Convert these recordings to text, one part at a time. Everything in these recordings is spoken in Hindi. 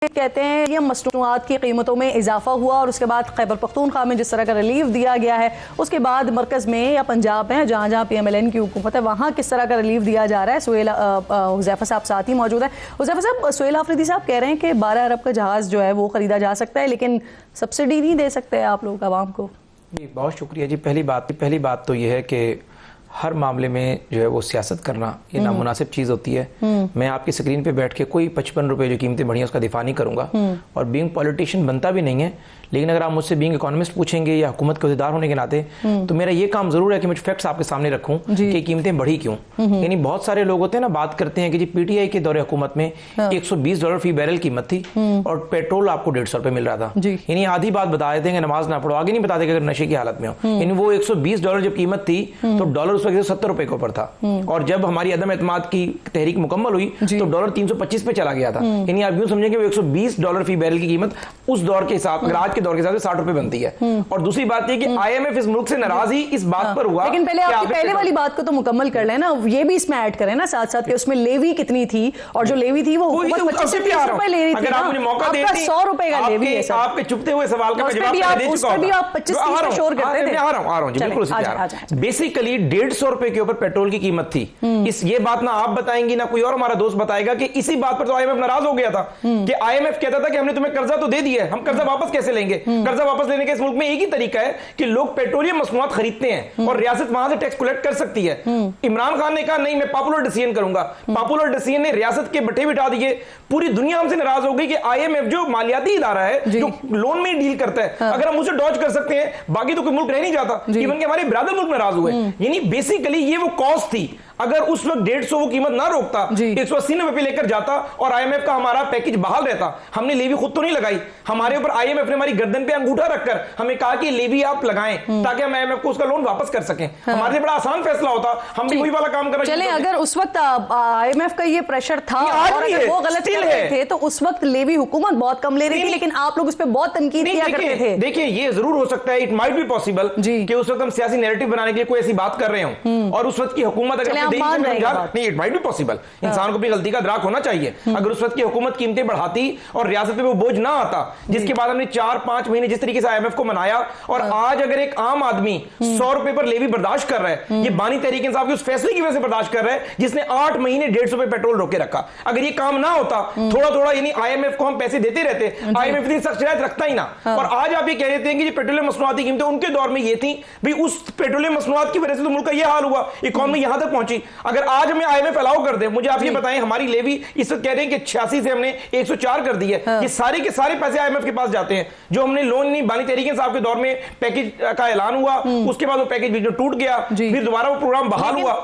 कहते हैं ये मसनूआत की कीमतों में इजाफा हुआ और उसके बाद खैबर पख्तूनख्वा में जिस तरह का रिलीफ दिया गया है, उसके बाद मरकज़ में या पंजाब में जहाँ जहाँ PMLN की हुकूमत है वहाँ किस तरह का रिलीफ दिया जा रहा है। हुज़ैफ़ा साहब साथ ही मौजूद है। हुज़ैफ़ा साहब, सुहेल आफरीदी साहब कह रहे हैं कि 12 अरब का जहाज़ जो है वो ख़रीदा जा सकता है, लेकिन सब्सिडी नहीं दे सकते आप लोग आवाम को। जी बहुत शुक्रिया जी। पहली बात तो यह है कि हर मामले में जो है वो सियासत करना ये नामुनासिब चीज़ होती है। मैं आपकी स्क्रीन पे बैठ के कोई 55 रुपए जो कीमतें बढ़ी हैं उसका दिफा नहीं करूंगा और बीइंग पॉलिटिशियन बनता भी नहीं है, लेकिन अगर आप मुझसे बीइंग इकोनॉमिस्ट पूछेंगे या हुकूमत के अहदेदार होने के नाते तो मेरा ये काम जरूर है कि मुझे फैक्ट्स आपके सामने रखूं कि कीमतें बढ़ी क्यों। यानी बहुत सारे लोग होते हैं ना, बात करते हैं कि जी PTI के दौरे हुकूमत में $120 फी बैरल कीमत थी और पेट्रोल आपको $150 मिल रहा था। यानी आधी बात बता देते हैं कि नमाज ना पढ़ो, आगे नहीं बताते अगर नशे की हालत में हो। यानी वो $120 जब कीमत थी तो डॉलर उस वक्त 70 रुपए के ऊपर था और जब हमारी अदम एतमाद की तहरीक मुकम्मल हुई तो डॉलर 325 पे चला गया था। यानी आप यूं समझेंगे वो $120 फी बैरल की कीमत उस दौर के हिसाब, अगर आज के दौर के हिसाब से 60 रुपए बनती है। और दूसरी बात ये कि IMF इस मुल्क से नाराज ही इस बात पर हुआ। लेकिन पहले आपकी पहले वाली बात को तो मुकम्मल कर लेना, ये भी इसमें ऐड करें ना साथ साथ कि उसमें लेवी कितनी थी और जो लेवी थी वो 25 से 30 रुपए ले रही थी। अगर आप मुझे मौका देते हैं, 100 रुपए का लेवी है। आपके चुपते हुए सवाल का जवाब दे चुका हूं। आप 25-30 पे शोर करते थे। आ रहा हूं जी, बिल्कुल उसी पे आ रहा हूं। बेसिकली 150 रुपए के ऊपर पेट्रोल की कीमत थी। इस ये बात ना आप बताएंगी ना कोई और हमारा दोस्त बताएगा कि इसी बात पर तो IMF नाराज हो गया था कि IMF कहता था कि हमने तुम्हें कर्जा तो दे दिया है, हम कर्जा वापस कैसे लेंगे। कर्जा वापस लेने के इस मुल्क में एक ही तरीका है कि लोग पेट्रोलियम मसनूआत खरीदते हैं और रियासत वहां से टैक्स कलेक्ट कर सकती है। इमरान खान ने कहा नहीं, मैं पॉपुलर डिसीजन करूंगा। पॉपुलर डिसीजन ने रियासत के बट्टे बिठा दिए। पूरी दुनिया हमसे नाराज हो गई कि IMF जो मालियाती इदारा है जो लोन में डील करता है, अगर हम उसे डॉज कर सकते हैं बाकी तो कोई मुल्क रह नहीं जाता। इवन के हमारे ब्रादर मुल्क नाराज हुए। यानी बेसिकली ये वो कॉज थी। अगर उस वक्त 150 वो कीमत ना रोकता, 180 रुपए पे लेकर जाता और IMF का हमारा पैकेज बहाल रहता। हमने लेवी खुद तो नहीं लगाई, हमारे ऊपर IMF ने हमारी गर्दन पे अंगूठा रखकर हमें कहा कि लेवी आप लगाएं ताकि हम IMF को उसका लोन वापस कर सकें। हमारे लिए बड़ा आसान फैसला होता, हम भी वही वाला काम करना। चले अगर उस वक्त IMF का ये प्रेशर था और अगर वो गलत कर रहे थे तो उस वक्त लेवी हुकूमत बहुत कम ले रही थी, लेकिन आप लोग उस पर बहुत तनकीद किया करते थे। देखिए ये जरूर हो सकता है, इट माइट बी पॉसिबल कि उस वक्त हम सियासी नैरेटिव बनाने के लिए कोई ऐसी बात कर रहे हो और उस वक्त की हुकूमत अगर नहीं, इट माइट बी पॉसिबल। इंसान को भी गलती का इदराक होना चाहिए। अगर उस वक्त की हुकूमत कीमतें बढ़ाती और रियासत पे वो बोझ ना आता जिसके बाद हमने 4-5 महीने जिस तरीके से IMF को मनाया, और आज अगर एक आम आदमी 100 रुपए पर लेवी बर्दाश्त कर रहा है, ये बानी तहरीक इंसाफ के उस फैसले की वजह से बर्दाश्त कर रहा है जिसने 8 महीने 150 रुपए पेट्रोल रोके रखा। अगर ये काम ना होता, थोड़ा थोड़ा यानी IMF को हम पैसे देते रहते, IMF इतनी सख्त शरायत रखता ही ना। और आज आप ये कह देते हैं कि पेट्रोलियम मसनूआती कीमतें उनके दौर में ये थी, भाई उस पेट्रोलियम मसनूआत की वजह से तो मुल्क का ये हाल हुआ, इकोनॉमी यहां तक पहुंची। अगर आज हमें IMF अलाउ कर दे, मुझे आप ये बताएं हमारी लेवी इस वक्त कह रहे हैं कि 86 से हमने 104 कर दी है। ये सारे के सारे पैसे IMF के पास जाते हैं जो हमने लोन नहीं, बानी तहरीक इंसाफ के दौर में पैकेज का ऐलान हुआ, उसके बाद वो पैकेज भी जो टूट गया, फिर दोबारा वो प्रोग्राम बहाल हुआ।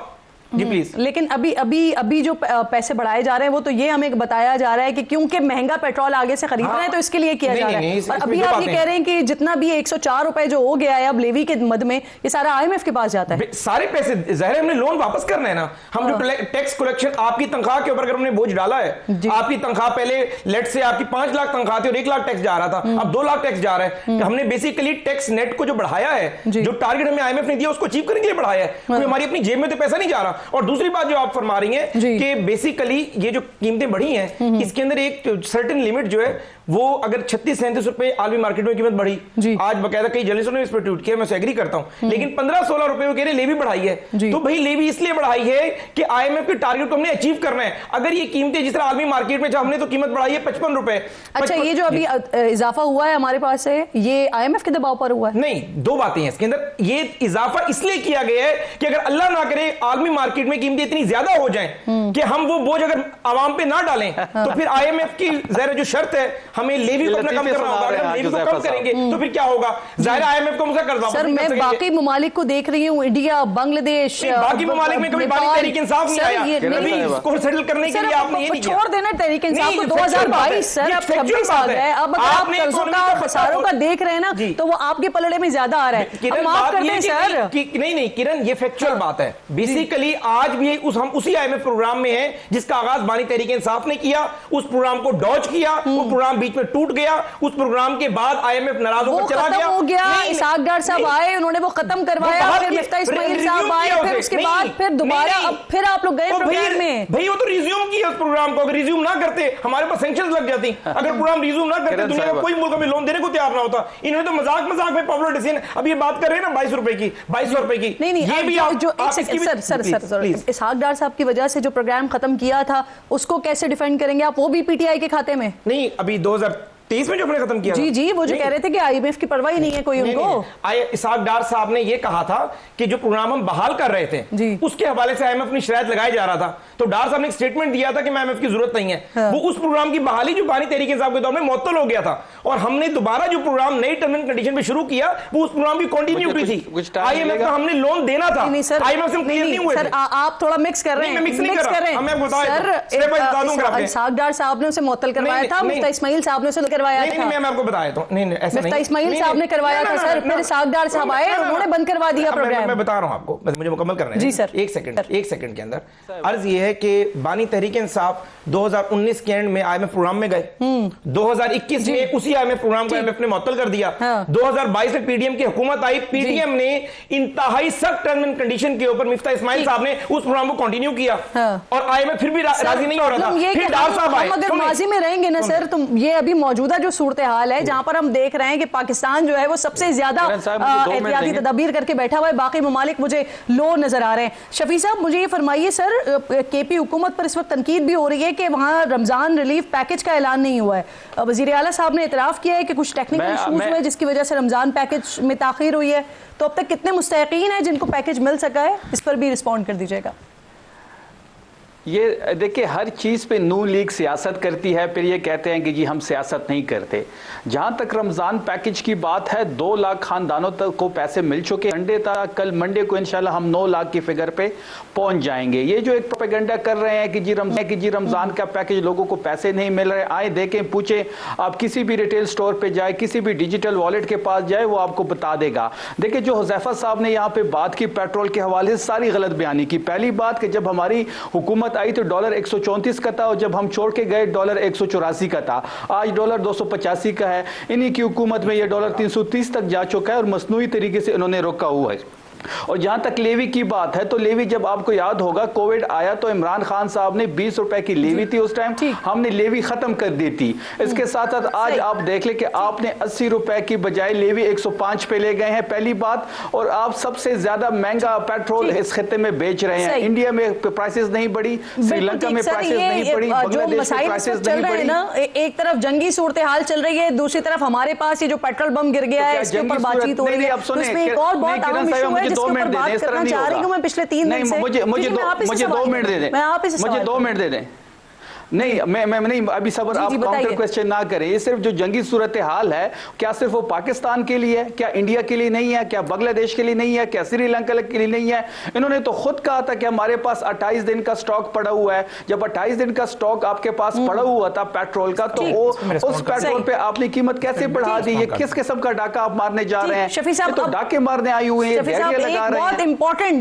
जी प्लीज। लेकिन अभी जो पैसे बढ़ाए जा रहे हैं वो तो ये हमें बताया जा रहा है कि क्योंकि महंगा पेट्रोल आगे से खरीद रहे हैं तो इसके लिए किया जा रहा है। और अभी आप ये कह रहे हैं कि जितना भी 104 रुपए जो हो गया है अब लेवी के मद में, ये सारा IMF के पास जाता है। सारे पैसे जाहिर हमने लोन वापस करना है ना। हम जो टैक्स कलेक्शन आपकी तनख्वाह के ऊपर अगर हमने बोझ डाला है, आपकी तनख्वाह पहले लेट से आपकी 5 लाख तनख्वाह थी और 1 लाख टैक्स जा रहा था, अब 2 लाख टैक्स जा रहा है। हमने बेसिकली टैक्स नेट को जो बढ़ाया है, जो टारगेट हमें IMF ने दिया उसको अचीव करने के लिए बढ़ाया है, कोई हमारी अपनी जेब में तो पैसा नहीं जा रहा। और दूसरी बात जो आप फरमा रही हैं कि बेसिकली ये जो कीमतें बढ़ी हैं इसके अंदर एक सर्टेन लिमिट जो है वो अगर 36-37 रुपए आलमी मार्केट में कीमत बढ़ी, आज बकायदा कई जर्नलिस्टों ने इस पर ट्वीट किया, मैं एग्री करता हूं, लेकिन 15-16 रुपए वो कह रहे लेवी बढ़ाई है। तो भाई लेवी इसलिए बढ़ाई है कि IMF के टारगेट को हमने अचीव करना है। अगर ये कीमतें जिस तरह आलमी मार्केट में हमने तो कीमत बढ़ाई है 55 रुपए। अच्छा, ये जो अभी इजाफा हुआ है हमारे पास से, ये IMF के दबाव पर हुआ है? नहीं, दो बातें हैं इसके अंदर। ये इजाफा इसलिए किया गया है कि अगर अल्लाह ना करे आलमी मार्केट में कीमतें इतनी ज्यादा हो जाएं कि हम वो बोझ अगर आवाम पे ना डालें तो फिर IMF की ज़ाहिर जो शर्त है हमें लेवी को अपना कम करना होगा। अगर हम लेवी को कम करेंगे तो फिर क्या होगा? ज़ाहिर IMF को मुझे कर्जा सर, मैं बाकी ममालिक को देख रही हूं, इंडिया, बांग्लादेश, बाकी ममालिक में कभी बानी तहरीक इंसाफ नहीं आया, कभी इसको सेटल करने के लिए आपने ये नहीं किया। छोड़ देना तहरीक इंसाफ को। 2022 सर, अब 26 आ गए। अब अगर आप कर्जों का खसारों का देख रहे हैं ना तो वो आपके पलड़े में ज्यादा आ रहा है। माफ कर दें सर। नहीं किरण, ये फैक्चुअल बात है। बेसिकली आज भी हम उसी IMF प्रोग्राम में हैं जिसका आगाज बानी तहरीक इंसाफ ने किया, उस प्रोग्राम को डॉज किया, वो प्रोग्राम बीच में टूट गया, उस प्रोग्राम के बाद IMF नाराज होकर चला गया, हो गया। इसहाक डार साहब आए, उन्होंने वो खत्म करवाया, फिर मिफ्ता इस्माइल साहब आए, फिर उसके बाद फिर दोबारा अब फिर आप लोग गए प्रोग्राम में। भाई वो तो रिज्यूम किया उस प्रोग्राम को, अगर रिज्यूम ना करते हमारे पास सैंक्शंस लग जाती, अगर प्रोग्राम रिज्यूम ना करते दुनिया का कोई मुल्क अभी लोन देने को तैयार ना होता। इन्होंने तो मजाक में पॉपुलर डिसीजन, अब ये बात कर रहे हैं ना 22 रुपए की, 2200 रुपए की, नहीं ये भी सर इसहाक डार साहब की वजह से जो प्रोग्राम खत्म किया था उसको कैसे डिफेंड करेंगे आप, वो भी PTI के खाते में? नहीं, अभी 2023 में जो हमने खत्म किया जी वो जो कह रहे थे कि IMF की परवाह ही नहीं है कोई उनको। इसहाक डार साहब ने ये कहा था कि जो प्रोग्राम हम बहाल कर रहे थे उसके हवाले से IMF ने शरायत लगाया जा रहा था, तो डार साहब ने एक स्टेटमेंट दिया था कि IMF की जरूरत नहीं है। वो उस प्रोग्राम की बहाली जो बानी तहरीक इंसाफ के दौर में मुअत्तल हो गया था, और हमने दोबारा जो प्रोग्राम नई टर्म एंड कंडीशन पे शुरू किया वो उस प्रोग्राम की कंटिन्यूटी थी। IMF का हमने लोन देना था, IMF से क्लियर नहीं हुए। आप थोड़ा मिक्स कर रहे हैं, मिक्स कर रहे हैं। मैं बता दूंगा, इसहाक डार साहब ने उसे मुअत्तल करवाया था, मिफ्ता इस्माइल साहब ने उसे करवाया था। मैं आपको बताया तो नहीं, ऐसा नहीं, इस्माइल साहब ने करवाया था सर, फिर इसहाक डार साहब आए, उन्होंने बंद करवा दिया प्रोग्राम। मैं बता रहा हूं आपको, मुझे मुकम्मल करना है। जी सर, एक सेकंड के अंदर अर्ज ये है कि बानी तहरीक इंसाफ 2019 के एंड में IMF प्रोग्राम में गए, 2021 में उसी IMF प्रोग्राम को IMF ने मुअत्तल कर दिया। 2022 में PDM की हुकूमत आई, PDM ने इंतहाई सख्त टर्म एंड कंडीशन के ऊपर मिफ्ता इस्माइल साहब ने उस प्रोग्राम को कंटिन्यू किया, और IMF फिर भी राजी नहीं हो रहा था। फिर डार साहब आए। अगर माजी में रहेंगे ना सर, तो ये अभी मौजूदा जो सूरत हाल है जहां पर हम देख रहे हैं कि पाकिस्तान जो है वो सबसे ज्यादा एहतियाती तदबीर करके बैठा हुआ है, बाकी ममालिक मुझे लो नजर आ रहे हैं। शफी साहब मुझे ये फरमाइए सर, KP हुकूमत पर इस वक्त तनकीद भी हो रही है कि वहां रमजान रिलीफ पैकेज का ऐलान नहीं हुआ है। वजीर आला साहब ने इतराफ किया है कि कुछ टेक्निकल इशूज हुए जिसकी वजह से रमजान पैकेज में ताखीर हुई है, तो अब तक कितने मुस्तहिकीन हैं जिनको पैकेज मिल सका है, इस पर भी रिस्पॉन्ड कर दीजिएगा। ये देखिए, हर चीज़ पे नून लीग सियासत करती है, फिर ये कहते हैं कि जी हम सियासत नहीं करते। जहाँ तक रमज़ान पैकेज की बात है, 2 लाख खानदानों तक को पैसे मिल चुके हैं। कल मंडे को इंशाल्लाह हम 9 लाख की फिगर पे पहुंच जाएंगे। ये जो एक प्रोपेगेंडा कर रहे हैं कि जी रमज़ान का पैकेज, लोगों को पैसे नहीं मिल रहे, आए देखें, पूछे, आप किसी भी रिटेल स्टोर पे जाए, किसी भी डिजिटल वॉलेट के पास जाए, वो आपको बता देगा। देखिए, जो हुज़ैफा साहब ने यहाँ पे बात की पेट्रोल के हवाले से, सारी गलत बयानी की। पहली बात कि जब हमारी हुकूमत आई तो डॉलर 134 का था, और जब हम छोड़ के गए डॉलर 184 का था। आज डॉलर 285 का है। इन्हीं की हुकूमत में ये डॉलर 330 तक जा चुका है, और मसनूई तरीके से इन्होंने रोका हुआ है। और जहां तक लेवी की बात है, तो लेवी, जब आपको याद होगा कोविड आया तो इमरान खान साहब ने 20 रुपए की लेवी थी उस टाइम, हमने लेवी खत्म कर दी थी। इसके साथ साथ आज आप देख ले कि आपने 80 रुपए की बजाय लेवी 105 पे ले गए हैं, पहली बात। और आप सबसे ज्यादा महंगा पेट्रोल इस खत्ते में बेच रहे हैं। इंडिया में प्राइसेस नहीं बढ़ी, श्रीलंका में प्राइसेस नहीं बढ़ी, बांग्लादेश में प्राइसेस नहीं बढ़ी ना। एक तरफ जंगी सूरत हाल चल रही है, दूसरी तरफ हमारे पास ये जो पेट्रोल बम गिर गया है, इसके ऊपर बातचीत हो रही है। उसमें एक और बहुत अहम इशू है जिसके ऊपर बात करना चाह रही हूं मैं पिछले 3 दिन से। मुझे 2 मिनट दे दें, मुझे 2 मिनट दे दें। नहीं, मैं नहीं, अभी सबर, आप काउंटर क्वेश्चन ना करें। ये सिर्फ जो जंगी सूरत हाल है, क्या सिर्फ वो पाकिस्तान के लिए है? क्या इंडिया के लिए नहीं है? क्या बांग्लादेश के लिए नहीं है? क्या श्रीलंका के लिए नहीं है? इन्होंने तो खुद कहा था कि हमारे पास 28 दिन का स्टॉक पड़ा हुआ है। जब 28 दिन का स्टॉक आपके पास पड़ा हुआ था पेट्रोल का, तो वो उस पेट्रोल पे आपने कीमत कैसे बढ़ा दी? ये किस किस्म का डाका आप मारने जा रहे हैं? शफी साहब तो डाके मारने आई हुए हैं, लगा रहे हैं। बहुत इंपॉर्टेंट